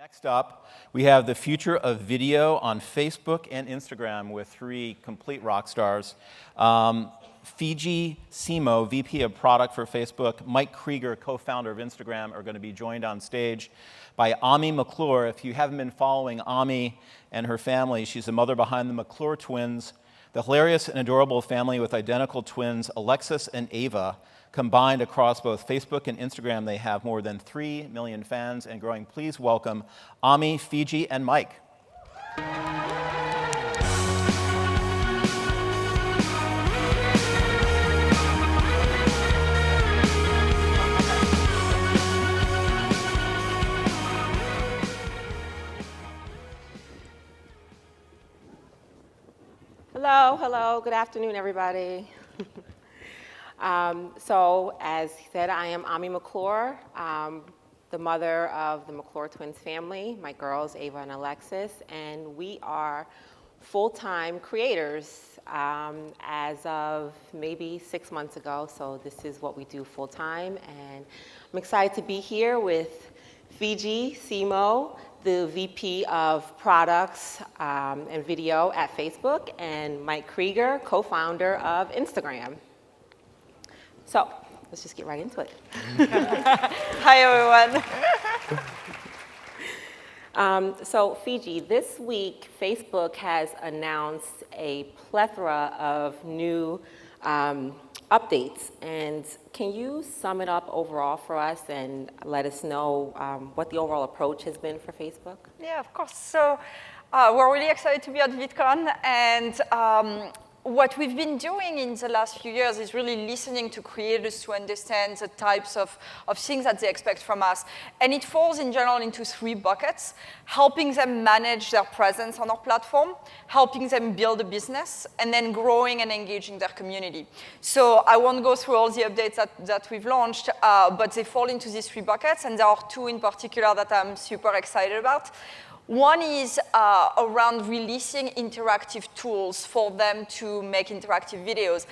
Next up, we have the future of video on Facebook and Instagram with three complete rock stars. Fiji Simo, VP of Product for Facebook, Mike Krieger, co-founder of Instagram, are going to be joined on stage by McClure. If you haven't been following Ami and her family, she's the mother behind the McClure twins, the hilarious and adorable family with identical twins, Alexis and Ava. Combined across both Facebook and Instagram, they have more than 3 million fans and growing. Please welcome Ami, Fiji, and Mike. Hello, good afternoon, everybody. So, as he said, I am Ami McClure, the mother of the McClure twins family, my girls, Ava and Alexis, and we are full-time creators as of maybe 6 months ago, so this is what we do full-time, and I'm excited to be here with Fiji Simo, the VP of Products and Video at Facebook, and Mike Krieger, co-founder of Instagram. So, let's just get right into it. Hi, everyone. So, Fiji, this week, Facebook has announced a plethora of new updates. And can you sum it up overall for us and let us know what the overall approach has been for Facebook? Yeah, of course. So, we're really excited to be at VidCon, and what we've been doing in the last few years is really listening to creators to understand the types of things that they expect from us. And it falls in general into 3 buckets: helping them manage their presence on our platform, helping them build a business, and then growing and engaging their community. So I won't go through all the updates that we've launched, but they fall into these 3 buckets, and there are 2 in particular that I'm super excited about. One is around releasing interactive tools for them to make interactive videos.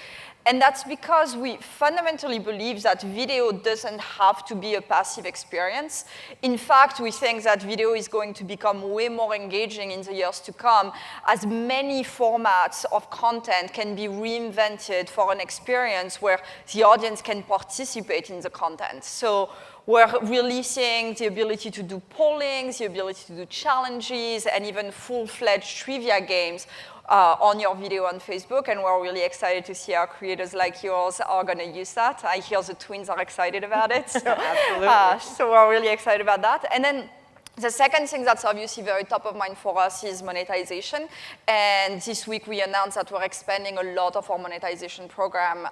And that's because we fundamentally believe that video doesn't have to be a passive experience. In fact, we think that video is going to become way more engaging in the years to come, as many formats of content can be reinvented for an experience where the audience can participate in the content. So we're releasing the ability to do polling, the ability to do challenges, and even full-fledged trivia games on your video on Facebook, and we're really excited to see how creators like yours are going to use that. I hear the twins are excited about it. So, Absolutely. So we're really excited about that. And then the second thing that's obviously very top of mind for us is monetization. And this week we announced that we're expanding a lot of our monetization program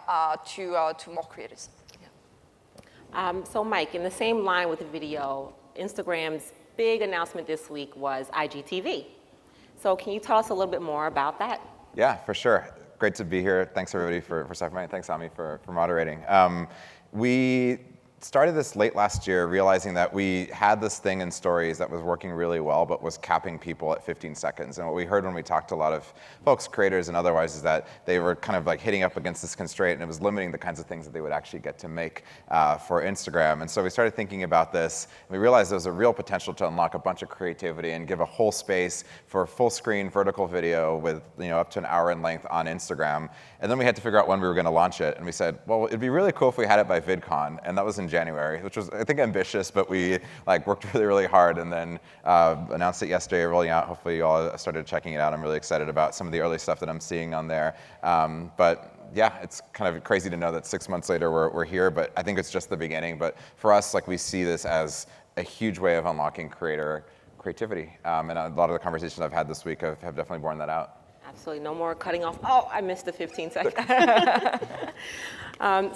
to more creators. So Mike, in the same line with the video, Instagram's big announcement this week was IGTV. So can you tell us a little bit more about that? Yeah, for sure. Great to be here. Thanks everybody for stopping by. Thanks, Ami, for moderating. We started this late last year, realizing that we had this thing in stories that was working really well, but was capping people at 15 seconds. And what we heard when we talked to a lot of folks, creators and otherwise, is that they were kind of like hitting up against this constraint, and it was limiting the kinds of things that they would actually get to make for Instagram. And so we started thinking about this, and we realized there was a real potential to unlock a bunch of creativity and give a whole space for full screen vertical video with up to an hour in length on Instagram. And then we had to figure out when we were going to launch it. And we said, well, it'd be really cool if we had it by VidCon. And that was in January, which was, I think, ambitious, but we worked really, really hard, and then announced it yesterday, rolling out. Hopefully you all started checking it out. I'm really excited about some of the early stuff that I'm seeing on there. But yeah, it's kind of crazy to know that 6 months later we're here, but I think it's just the beginning. But for us, we see this as a huge way of unlocking creativity. And a lot of the conversations I've had this week have definitely borne that out. Absolutely, no more cutting off. Oh, I missed the 15 seconds.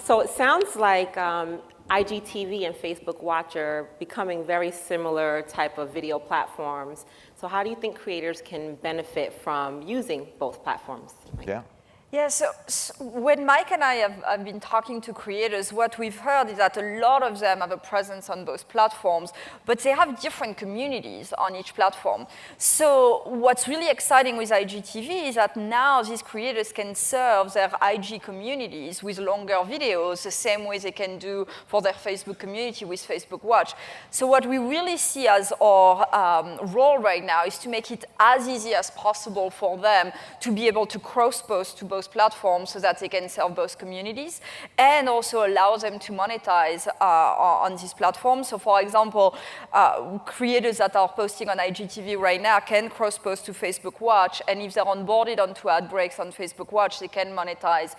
So it sounds like IGTV and Facebook Watch are becoming very similar type of video platforms. So how do you think creators can benefit from using both platforms? Yeah. Yeah, so when Mike and I have been talking to creators, what we've heard is that a lot of them have a presence on both platforms, but they have different communities on each platform. So what's really exciting with IGTV is that now these creators can serve their IG communities with longer videos, the same way they can do for their Facebook community with Facebook Watch. So what we really see as our role right now is to make it as easy as possible for them to be able to cross-post to both platforms so that they can serve both communities and also allow them to monetize on these platforms. So for example, creators that are posting on IGTV right now can cross-post to Facebook Watch, and if they're onboarded onto ad breaks on Facebook Watch, they can monetize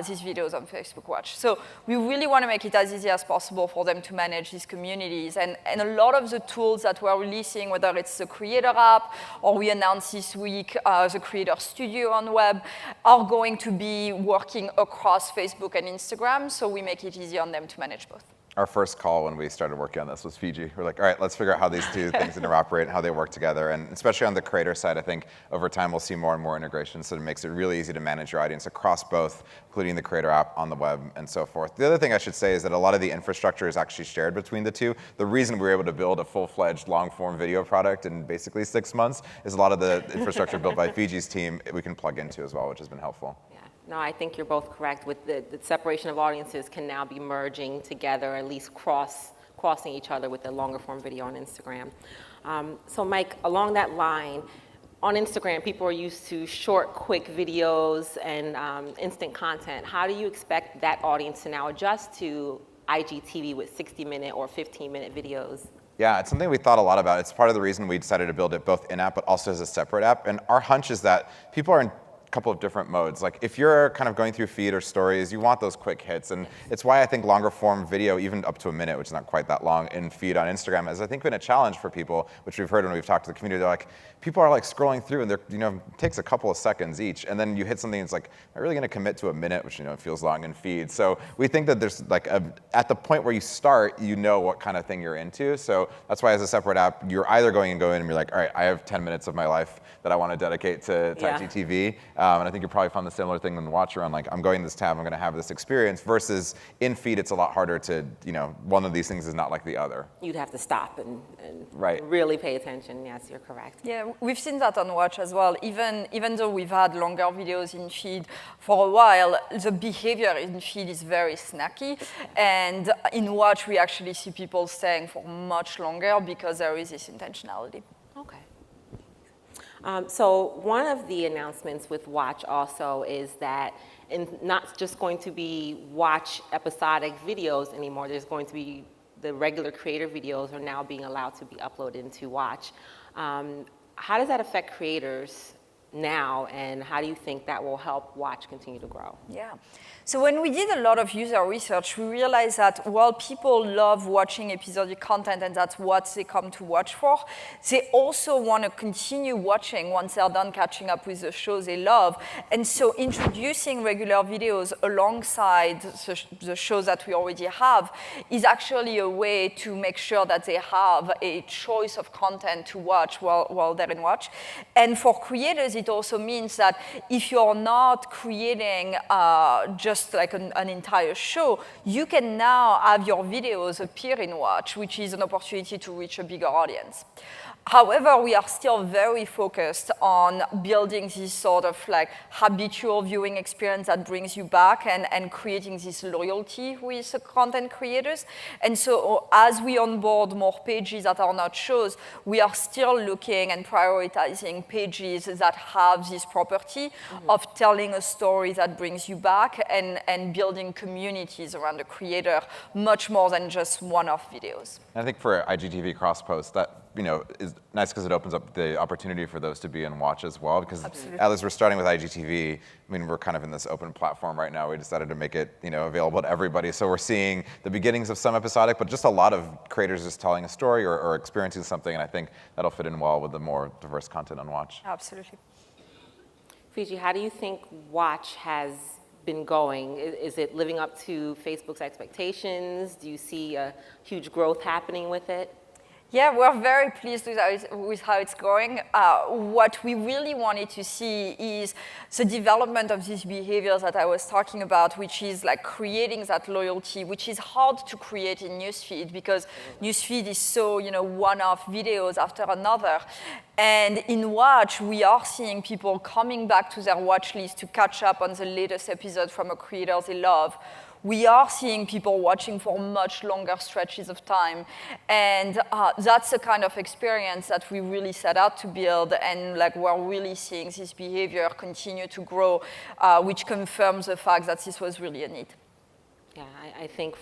these videos on Facebook Watch. So we really want to make it as easy as possible for them to manage these communities. And a lot of the tools that we're releasing, whether it's the Creator app or we announced this week the Creator Studio on web, are going to be working across Facebook and Instagram, so we make it easy on them to manage both. Our first call when we started working on this was Fiji. We're like, all right, let's figure out how these two things interoperate and how they work together. And especially on the creator side, I think over time we'll see more and more integration, so it makes it really easy to manage your audience across both, including the creator app on the web and so forth. The other thing I should say is that a lot of the infrastructure is actually shared between the two. The reason we were able to build a full-fledged long-form video product in basically 6 months is a lot of the infrastructure built by Fiji's team we can plug into as well, which has been helpful. No, I think you're both correct. With the separation of audiences can now be merging together, at least crossing each other with the longer form video on Instagram. So Mike, along that line, on Instagram, people are used to short, quick videos and instant content. How do you expect that audience to now adjust to IGTV with 60-minute or 15-minute videos? Yeah, it's something we thought a lot about. It's part of the reason we decided to build it both in-app but also as a separate app. And our hunch is that people are in couple of different modes. Like if you're kind of going through feed or stories, you want those quick hits. And it's why I think longer form video, even up to a minute, which is not quite that long, in feed on Instagram has I think been a challenge for people, which we've heard when we've talked to the community. They're like, people are like scrolling through and they're, it takes a couple of seconds each. And then you hit something that's like, am I really gonna commit to a minute, which it feels long in feed. So we think that there's like at the point where you start, you know what kind of thing you're into. So that's why as a separate app, you're either going and and be like, all right, I have 10 minutes of my life that I want to dedicate to IGTV. And I think you probably found the similar thing in the watch around, like I'm going to this tab, I'm going to have this experience, versus in feed, it's a lot harder to, one of these things is not like the other. You'd have to stop and right. really pay attention. Yes, you're correct. Yeah, we've seen that on Watch as well. Even though we've had longer videos in feed for a while, the behavior in feed is very snacky. And in Watch, we actually see people staying for much longer because there is this intentionality. Okay. So one of the announcements with Watch also is that not just going to be Watch episodic videos anymore. There's going to be the regular creator videos are now being allowed to be uploaded into Watch. How does that affect creators now, and how do you think that will help Watch continue to grow? Yeah. So when we did a lot of user research, we realized that while people love watching episodic content and that's what they come to Watch for, they also want to continue watching once they're done catching up with the shows they love. And so introducing regular videos alongside the shows that we already have is actually a way to make sure that they have a choice of content to watch while they're in Watch. And for creators, it also means that if you're not creating just like an entire show, you can now have your videos appear in Watch, which is an opportunity to reach a bigger audience. However, we are still very focused on building this sort of like habitual viewing experience that brings you back and creating this loyalty with the content creators. And so as we onboard more pages that are not shows, we are still looking and prioritizing pages that have this property of telling a story that brings you back and building communities around the creator much more than just one-off videos. I think for IGTV cross-post, that is nice because it opens up the opportunity for those to be in Watch as well. Because as we're starting with IGTV, we're kind of in this open platform right now. We decided to make it available to everybody. So we're seeing the beginnings of some episodic, but just a lot of creators just telling a story or experiencing something. And I think that'll fit in well with the more diverse content on Watch. Absolutely. Fiji, how do you think Watch has been going? Is it living up to Facebook's expectations? Do you see a huge growth happening with it? Yeah, we're very pleased with how it's going. What we really wanted to see is the development of these behaviors that I was talking about, which is like creating that loyalty, which is hard to create in newsfeed because newsfeed is so, one-off videos after another. And in Watch, we are seeing people coming back to their watch list to catch up on the latest episode from a creator they love. We are seeing people watching for much longer stretches of time. And that's the kind of experience that we really set out to build. And like we're really seeing this behavior continue to grow, which confirms the fact that this was really a need. Yeah, I think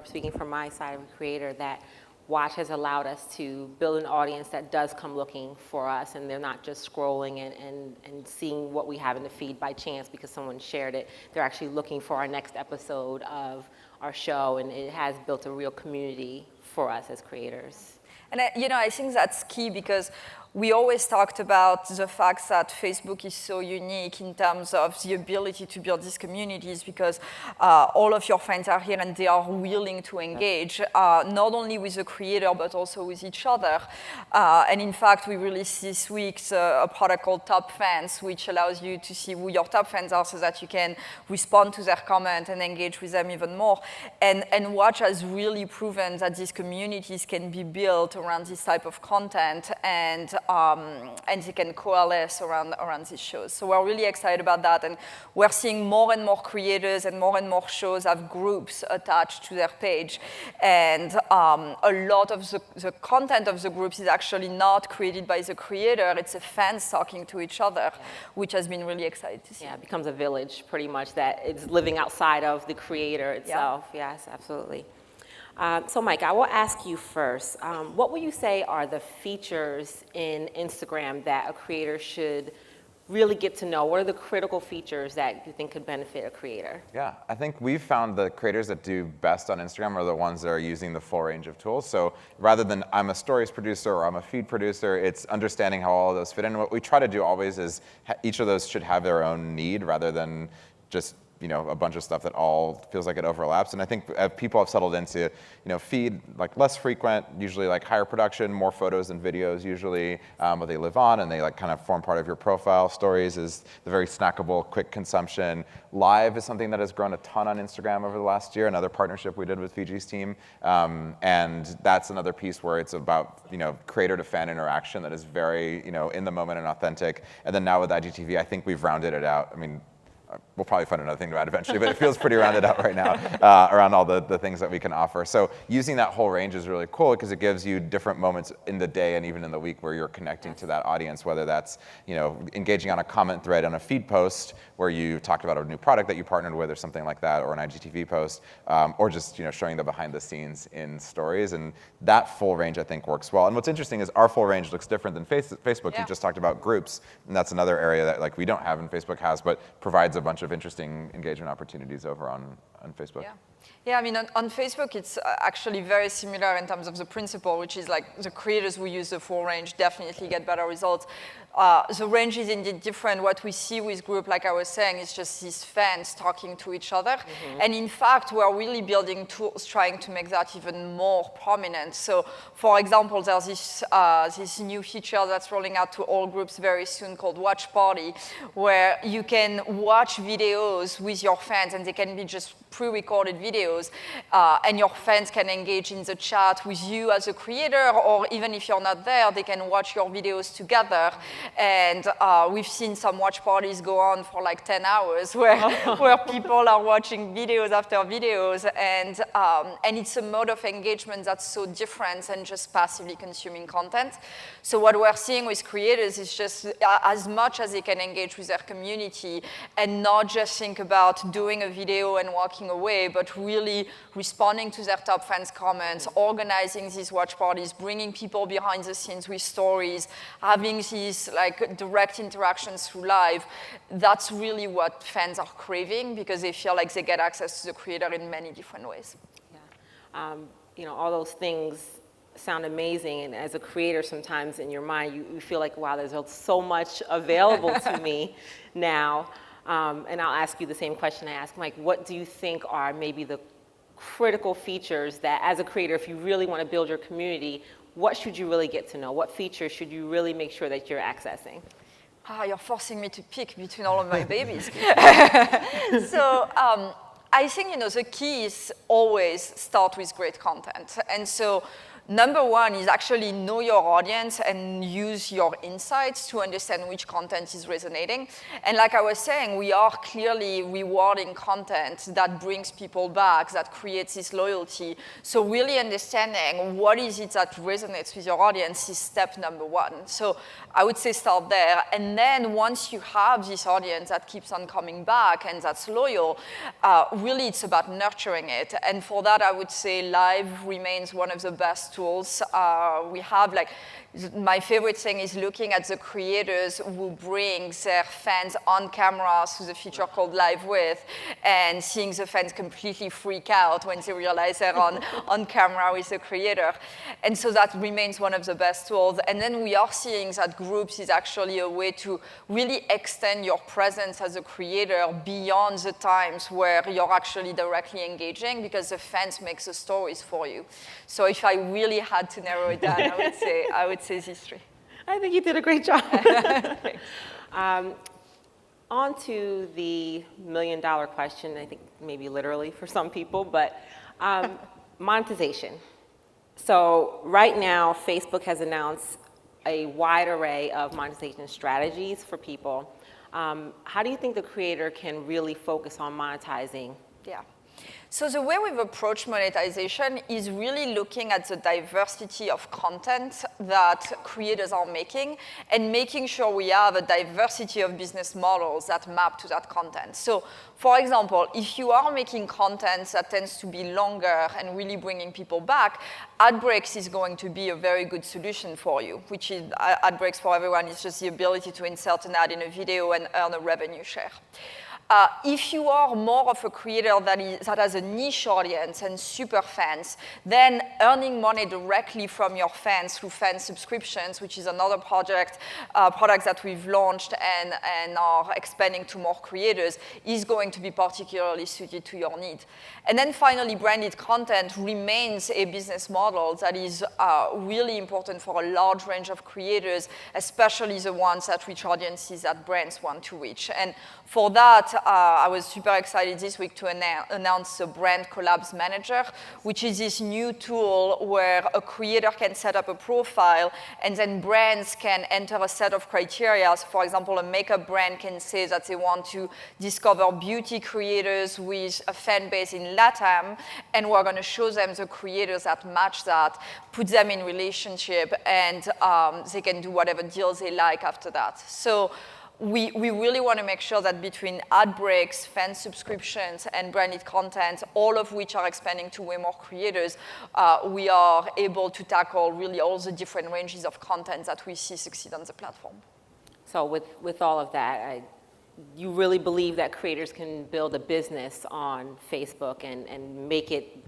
speaking from my side of a creator, that Watch has allowed us to build an audience that does come looking for us, and they're not just scrolling and seeing what we have in the feed by chance because someone shared it. They're actually looking for our next episode of our show, and it has built a real community for us as creators. And I think that's key because we always talked about the fact that Facebook is so unique in terms of the ability to build these communities because all of your friends are here and they are willing to engage, not only with the creator, but also with each other. And in fact, we released this week a product called Top Fans, which allows you to see who your top fans are so that you can respond to their comment and engage with them even more. And Watch has really proven that these communities can be built around this type of content and they can coalesce around these shows. So we're really excited about that. And we're seeing more and more creators and more shows have groups attached to their page. And a lot of the content of the groups is actually not created by the creator. It's the fans talking to each other, which has been really exciting to see. Yeah, it becomes a village pretty much that it's living outside of the creator itself. Yeah. Yes, absolutely. So Mike, I will ask you first, what would you say are the features in Instagram that a creator should really get to know? What are the critical features that you think could benefit a creator? Yeah, I think we've found the creators that do best on Instagram are the ones that are using the full range of tools. So rather than I'm a stories producer or I'm a feed producer, it's understanding how all of those fit in. What we try to do always is each of those should have their own need rather than just a bunch of stuff that all feels like it overlaps. And I think people have settled into, feed like less frequent, usually like higher production, more photos and videos usually, but they live on and they like kind of form part of your profile. Stories is the very snackable, quick consumption. Live is something that has grown a ton on Instagram over the last year, another partnership we did with Fiji's team. And that's another piece where it's about, creator to fan interaction that is very, in the moment and authentic. And then now with IGTV, I think we've rounded it out. I mean, we'll probably find another thing to add eventually, but it feels pretty rounded out right now around all the things that we can offer. So using that whole range is really cool because it gives you different moments in the day and even in the week where you're connecting to that audience, whether that's engaging on a comment thread on a feed post where you talked about a new product that you partnered with or something like that, or an IGTV post, or just showing the behind the scenes in stories. And that full range, I think, works well. And what's interesting is our full range looks different than Facebook. Yeah. You just talked about groups, and that's another area that like we don't have and Facebook has, but provides a bunch of interesting engagement opportunities over on Facebook. Yeah. Yeah, I mean, on Facebook, it's actually very similar in terms of the principle, which is like the creators who use the full range definitely get better results. The range is indeed different. What we see with group, like I was saying, is just these fans talking to each other. Mm-hmm. And in fact, we're really building tools trying to make that even more prominent. So, for example, there's this new feature that's rolling out to all groups very soon called Watch Party, where you can watch videos with your fans, and they can be just pre-recorded videos, and your fans can engage in the chat with you as a creator, or even if you're not there, they can watch your videos together. And we've seen some watch parties go on for like 10 hours where people are watching videos after videos, and it's a mode of engagement that's so different than just passively consuming content. So what we're seeing with creators is just as much as they can engage with their community and not just think about doing a video and walking away, but really responding to their top fans' comments, organizing these watch parties, bringing people behind the scenes with stories, having these like direct interactions through live. That's really what fans are craving because they feel like they get access to the creator in many different ways. Yeah, all those things sound amazing, and as a creator, sometimes in your mind, you feel like, wow, there's so much available to me now. And I'll ask you the same question I asked Mike. What do you think are maybe the critical features that, as a creator, if you really want to build your community, what should you really get to know? What features should you really make sure that you're accessing? You're forcing me to pick between all of my babies. So I think, the key is always start with great content. And so number one is actually know your audience and use your insights to understand which content is resonating. And like I was saying, we are clearly rewarding content that brings people back, that creates this loyalty. So really understanding what is it that resonates with your audience is step number one. So I would say start there. And then once you have this audience that keeps on coming back and that's loyal, really it's about nurturing it. And for that, I would say live remains one of the best tools. We have my favorite thing is looking at the creators who bring their fans on camera through the feature called Live With, and seeing the fans completely freak out when they realize they're on camera with the creator. And so that remains one of the best tools. And then we are seeing that groups is actually a way to really extend your presence as a creator beyond the times where you're actually directly engaging, because the fans make the stories for you. So if I really had to narrow it down, I would say these three. I think you did a great job. On to the million-dollar question, I think maybe literally for some people, but monetization. So right now, Facebook has announced a wide array of monetization strategies for people. How do you think the creator can really focus on monetizing? Yeah. So the way we've approached monetization is really looking at the diversity of content that creators are making and making sure we have a diversity of business models that map to that content. So for example, if you are making content that tends to be longer and really bringing people back, ad breaks is going to be a very good solution for you, which is ad breaks for everyone is just the ability to insert an ad in a video and earn a revenue share. If you are more of a creator that has a niche audience and super fans, then earning money directly from your fans through fan subscriptions, which is another product that we've launched and are expanding to more creators, is going to be particularly suited to your need. And then finally, branded content remains a business model that is really important for a large range of creators, especially the ones that reach audiences that brands want to reach. And for that, I was super excited this week to announce the Brand Collabs Manager, which is this new tool where a creator can set up a profile and then brands can enter a set of criteria. So for example, a makeup brand can say that they want to discover beauty creators with a fan base in LATAM, and we're going to show them the creators that match that, put them in relationship, and they can do whatever deals they like after that. So we really want to make sure that between ad breaks, fan subscriptions, and branded content, all of which are expanding to way more creators, we are able to tackle really all the different ranges of content that we see succeed on the platform. So with all of that, you really believe that creators can build a business on Facebook and make it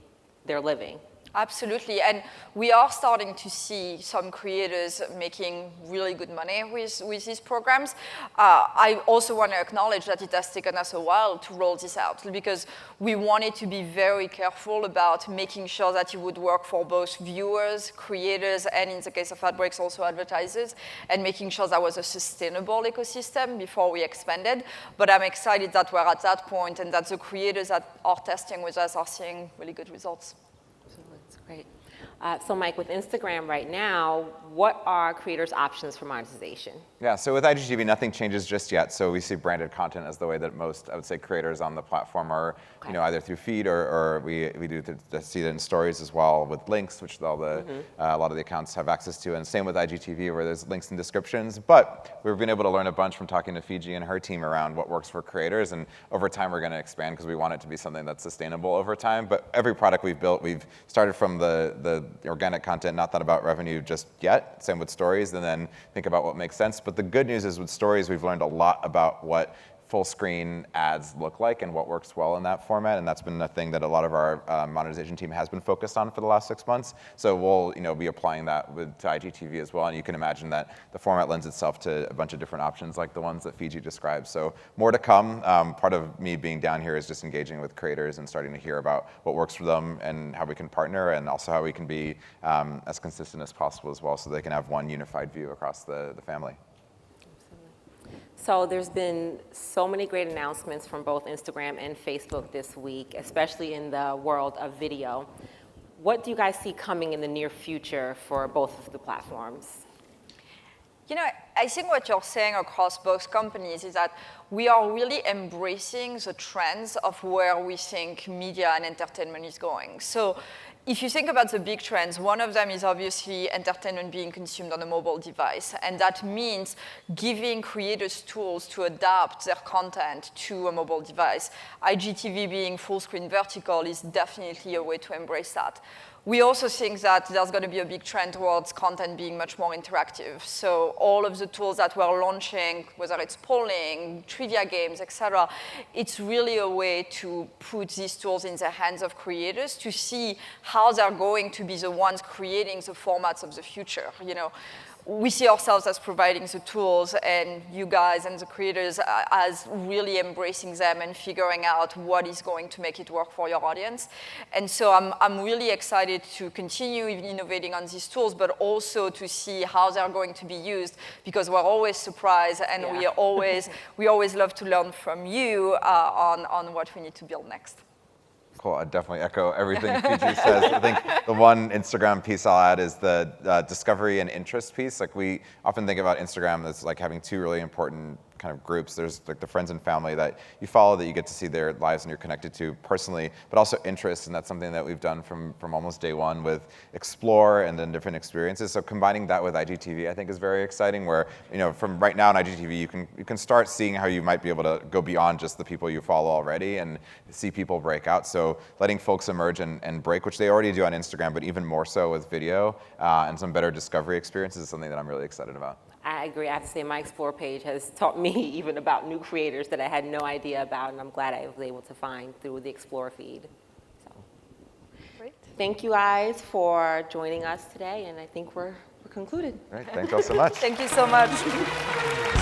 their living? Absolutely, and we are starting to see some creators making really good money with these programs. I also want to acknowledge that it has taken us a while to roll this out, because we wanted to be very careful about making sure that it would work for both viewers, creators, and in the case of ad breaks, also advertisers, and making sure that was a sustainable ecosystem before we expanded. But I'm excited that we're at that point and that the creators that are testing with us are seeing really good results. That's great. So Mike, with Instagram right now, what are creators' options for monetization? Yeah, so with IGTV, nothing changes just yet. So we see branded content as the way that most, I would say, creators on the platform are, either through feed or we do see it in stories as well with links, which all the a lot of the accounts have access to, and same with IGTV where there's links and descriptions. But we've been able to learn a bunch from talking to Fiji and her team around what works for creators, and over time we're going to expand because we want it to be something that's sustainable over time. But every product we've built, we've started from the organic content, not thought about revenue just yet. Same with stories, and then think about what makes sense. But the good news is with stories, we've learned a lot about what full screen ads look like and what works well in that format. And that's been a thing that a lot of our monetization team has been focused on for the last 6 months. So we'll be applying that to IGTV as well. And you can imagine that the format lends itself to a bunch of different options like the ones that Fiji described. So more to come. Part of me being down here is just engaging with creators and starting to hear about what works for them and how we can partner, and also how we can be as consistent as possible as well, so they can have one unified view across the family. So there's been so many great announcements from both Instagram and Facebook this week, especially in the world of video. What do you guys see coming in the near future for both of the platforms? I think what you're saying across both companies is that we are really embracing the trends of where we think media and entertainment is going. So if you think about the big trends, one of them is obviously entertainment being consumed on a mobile device. And that means giving creators tools to adapt their content to a mobile device. IGTV being full screen vertical is definitely a way to embrace that. We also think that there's going to be a big trend towards content being much more interactive. So all of the tools that we're launching, whether it's polling, trivia games, et cetera, it's really a way to put these tools in the hands of creators to see how they're going to be the ones creating the formats of the future. We see ourselves as providing the tools, and you guys and the creators as really embracing them and figuring out what is going to make it work for your audience. And so I'm really excited to continue innovating on these tools, but also to see how they're going to be used, because we're always surprised, and we always love to learn from you on what we need to build next. Cool. I definitely echo everything Fiji says. I think the one Instagram piece I'll add is the discovery and interest piece. Like, we often think about Instagram as like having two really important kind of groups. There's like the friends and family that you follow, that you get to see their lives and you're connected to personally, but also interests, and that's something that we've done from almost day one with Explore and then different experiences. So combining that with IGTV, I think, is very exciting, where from right now in IGTV, you can start seeing how you might be able to go beyond just the people you follow already and see people break out. So letting folks emerge and break, which they already do on Instagram, but even more so with video and some better discovery experiences, is something that I'm really excited about. I agree. I have to say my Explore page has taught me even about new creators that I had no idea about, and I'm glad I was able to find through the Explore feed. So, Great. Thank you guys for joining us today, and I think we're concluded. All right, thanks all so much. Thank you so much.